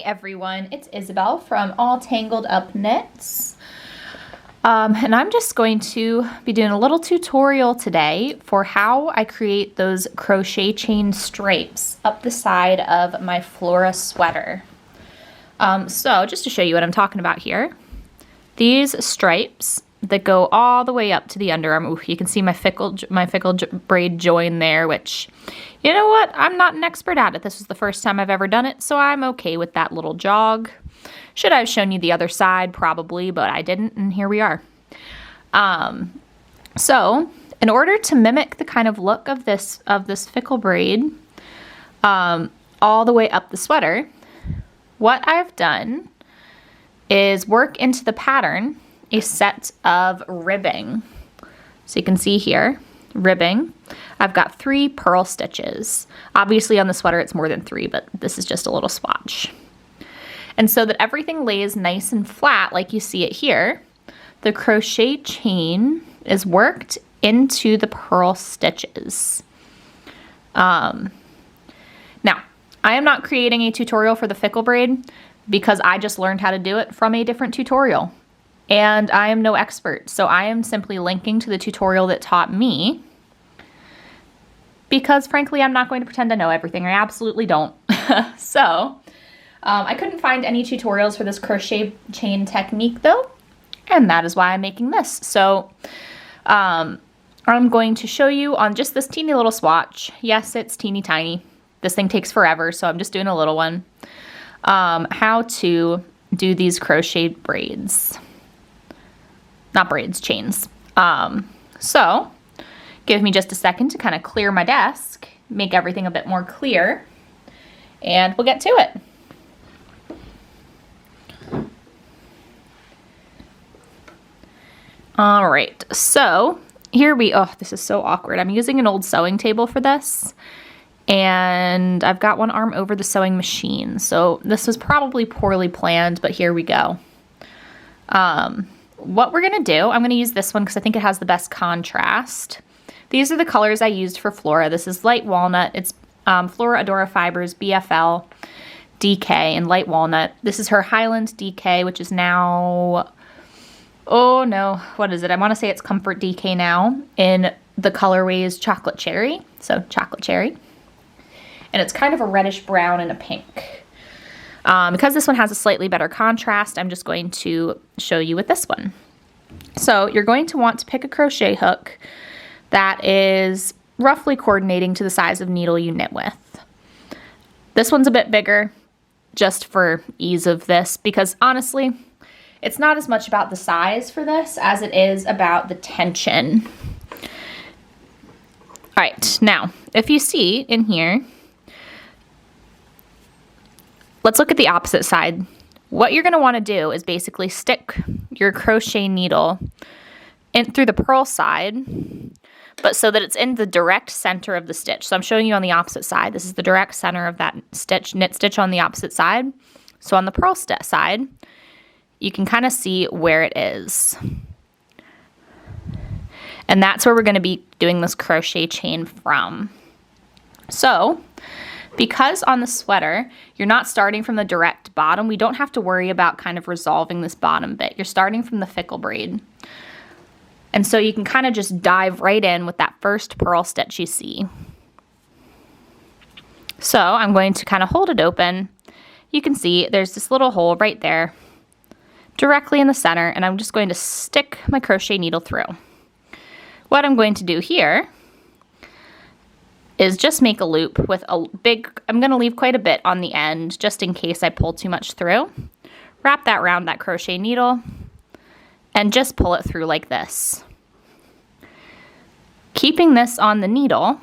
Everyone, it's Isabel from All Tangled Up Knits. And I'm just going to be doing a little tutorial today for how I create those crochet chain stripes up the side of my Flora sweater. So just to show you what I'm talking about here, these stripes that go all the way up to the underarm. Ooh, you can see my fickle braid join there, which, you know what, I'm not an expert at it. This was the first time I've ever done it, so I'm okay with that little jog. Should I have shown you the other side? Probably, but I didn't, and here we are. So in order to mimic the kind of look of this fickle braid all the way up the sweater, what I've done is work into the pattern a set of ribbing. So you can see here, ribbing. I've got 3 purl stitches. Obviously on the sweater it's more than 3, but this is just a little swatch. And so that everything lays nice and flat like you see it here, the crochet chain is worked into the purl stitches. Now, I am not creating a tutorial for the fickle braid because I just learned how to do it from a different tutorial. And I am no expert, so I am simply linking to the tutorial that taught me because frankly, I'm not going to pretend to know everything. I absolutely don't. So I couldn't find any tutorials for this crochet chain technique though, and that is why I'm making this. So I'm going to show you on just this teeny little swatch. Yes, it's teeny tiny. This thing takes forever, so I'm just doing a little one. How to do these crochet braids. Not braids, chains. So give me just a second to kind of clear my desk, make everything a bit more clear, and we'll get to it. All right, so here this is so awkward. I'm using an old sewing table for this, and I've got one arm over the sewing machine. So this was probably poorly planned, but here we go. What we're gonna do, I'm gonna use this one because I think it has the best contrast. These are the colors I used for Flora. This is light walnut. It's Flora Adora Fibers BFL DK and light walnut. This is her Highland DK, which is now, oh no, what is it? I wanna say it's Comfort DK now in the colorways Chocolate Cherry. So Chocolate Cherry. And it's kind of a reddish brown and a pink. Because this one has a slightly better contrast, I'm just going to show you with this one. So you're going to want to pick a crochet hook that is roughly coordinating to the size of needle you knit with. This one's a bit bigger just for ease of this because honestly, it's not as much about the size for this as it is about the tension. All right, now if you see in here, let's look at the opposite side. What you're going to want to do is basically stick your crochet needle in through the purl side, but so that it's in the direct center of the stitch. So I'm showing you on the opposite side. This is the direct center of that stitch, knit stitch on the opposite side. So on the purl side, you can kind of see where it is. And that's where we're going to be doing this crochet chain from. So because on the sweater, you're not starting from the direct bottom, we don't have to worry about kind of resolving this bottom bit. You're starting from the fickle braid. And so you can kind of just dive right in with that first purl stitch you see. So I'm going to kind of hold it open. You can see there's this little hole right there, directly in the center, and I'm just going to stick my crochet needle through. What I'm going to do here is just make a loop with a big, I'm going to leave quite a bit on the end just in case I pull too much through. Wrap that around that crochet needle and just pull it through like this. Keeping this on the needle,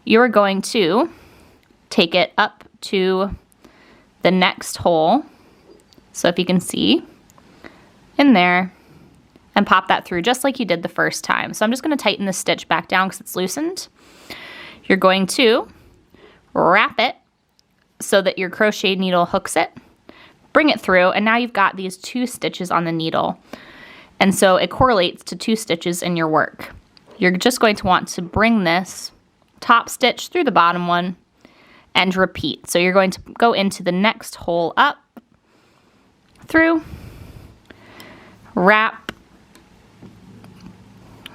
you're going to take it up to the next hole. So if you can see in there and pop that through just like you did the first time. So I'm just going to tighten this stitch back down because it's loosened. You're going to wrap it so that your crochet needle hooks it, bring it through, and now you've got these 2 stitches on the needle. And so it correlates to 2 stitches in your work. You're just going to want to bring this top stitch through the bottom one and repeat. So you're going to go into the next hole up, through, wrap.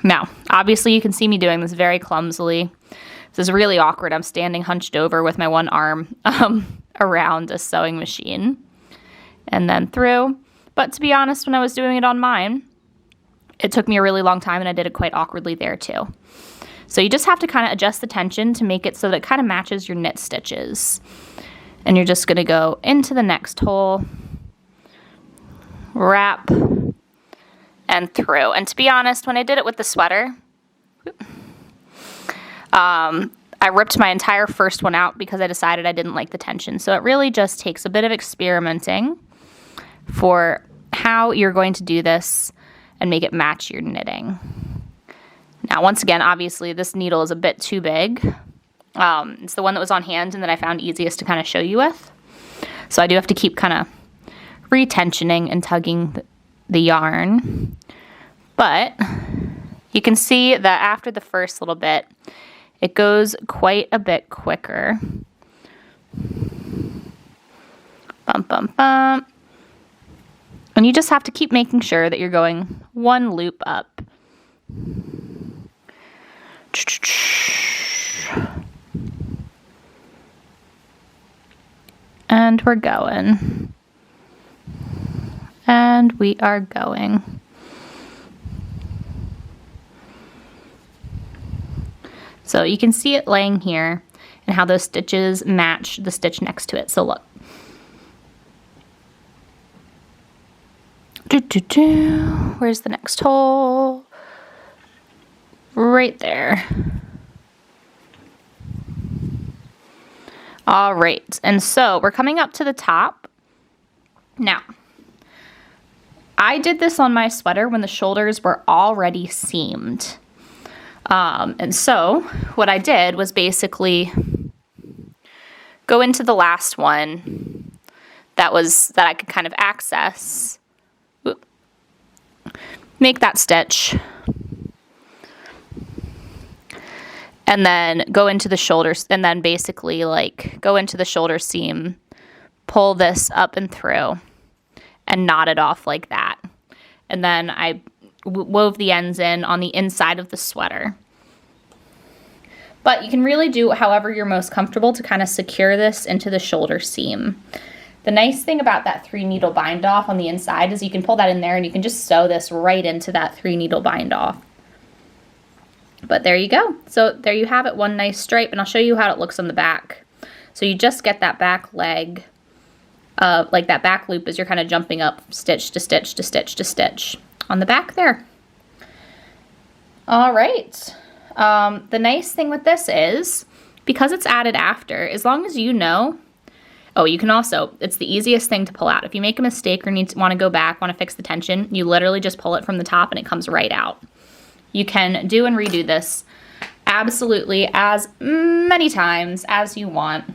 Now, obviously you can see me doing this very clumsily. This is really awkward. I'm standing hunched over with my one arm around a sewing machine, and then through. But to be honest, when I was doing it on mine, it took me a really long time and I did it quite awkwardly there too. So you just have to kind of adjust the tension to make it so that it kind of matches your knit stitches. And you're just going to go into the next hole, wrap, and through. And to be honest, when I did it with the sweater, I ripped my entire first one out because I decided I didn't like the tension. So it really just takes a bit of experimenting for how you're going to do this and make it match your knitting. Now, once again, obviously this needle is a bit too big. It's the one that was on hand and that I found easiest to kind of show you with. So I do have to keep kind of retensioning and tugging the yarn. But you can see that after the first little bit, it goes quite a bit quicker. Bump, bump, bump. And you just have to keep making sure that you're going one loop up. And we're going. And we are going. So you can see it laying here and how those stitches match the stitch next to it. So look. Where's the next hole? Right there. All right, and so we're coming up to the top. Now, I did this on my sweater when the shoulders were already seamed. And so what I did was basically go into the last one that I could kind of access. Make that stitch. And then go into the shoulders, and then basically like go into the shoulder seam, pull this up and through, and knot it off like that. And then I wove the ends in on the inside of the sweater. But you can really do however you're most comfortable to kind of secure this into the shoulder seam. The nice thing about that 3 needle bind off on the inside is you can pull that in there and you can just sew this right into that 3 needle bind off. But there you go. So there you have it, one nice stripe, and I'll show you how it looks on the back. So you just get that back leg, like that back loop as you're kind of jumping up stitch to stitch to stitch to stitch on the back there. All right. The nice thing with this is, because it's added after, as long as you know, oh, you can also, it's the easiest thing to pull out. If you make a mistake or want to go back, want to fix the tension, you literally just pull it from the top and it comes right out. You can do and redo this absolutely as many times as you want.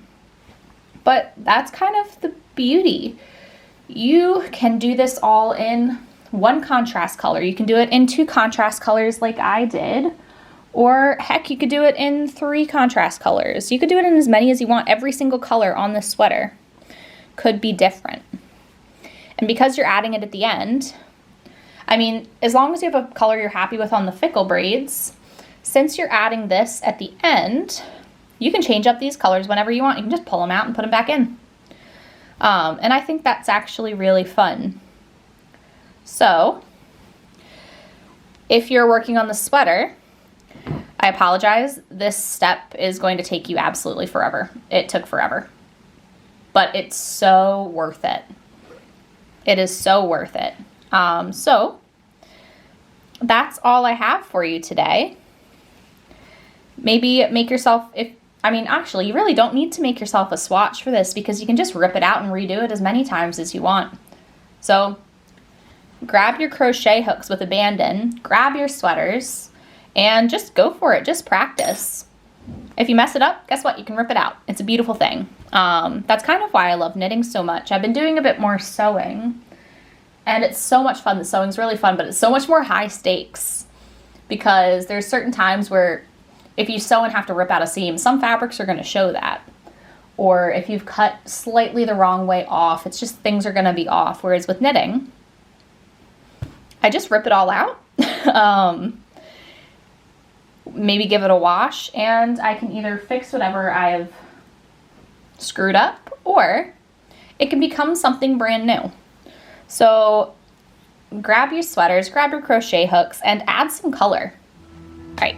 But that's kind of the beauty. You can do this all in one contrast color. You can do it in 2 contrast colors like I did. Or heck, you could do it in 3 contrast colors. You could do it in as many as you want. Every single color on this sweater could be different. And because you're adding it at the end, I mean, as long as you have a color you're happy with on the fickle braids, since you're adding this at the end, you can change up these colors whenever you want. You can just pull them out and put them back in. And I think that's actually really fun. So, if you're working on the sweater, I apologize, this step is going to take you absolutely forever. It took forever. But it's so worth it. It is so worth it. So that's all I have for you today. Maybe make yourself, actually, you really don't need to make yourself a swatch for this because you can just rip it out and redo it as many times as you want. So grab your crochet hooks with a band in, grab your sweaters, and just go for it. Just practice. If you mess it up, guess what? You can rip it out. It's a beautiful thing. That's kind of why I love knitting so much. I've been doing a bit more sewing. And it's so much fun. The sewing's really fun, but it's so much more high stakes because there's certain times where if you sew and have to rip out a seam, some fabrics are going to show that. or if you've cut slightly the wrong way off, it's just things are gonna be off. Whereas with knitting, I just rip it all out, maybe give it a wash, and I can either fix whatever I've screwed up, or it can become something brand new. So grab your sweaters, grab your crochet hooks, and add some color. All right.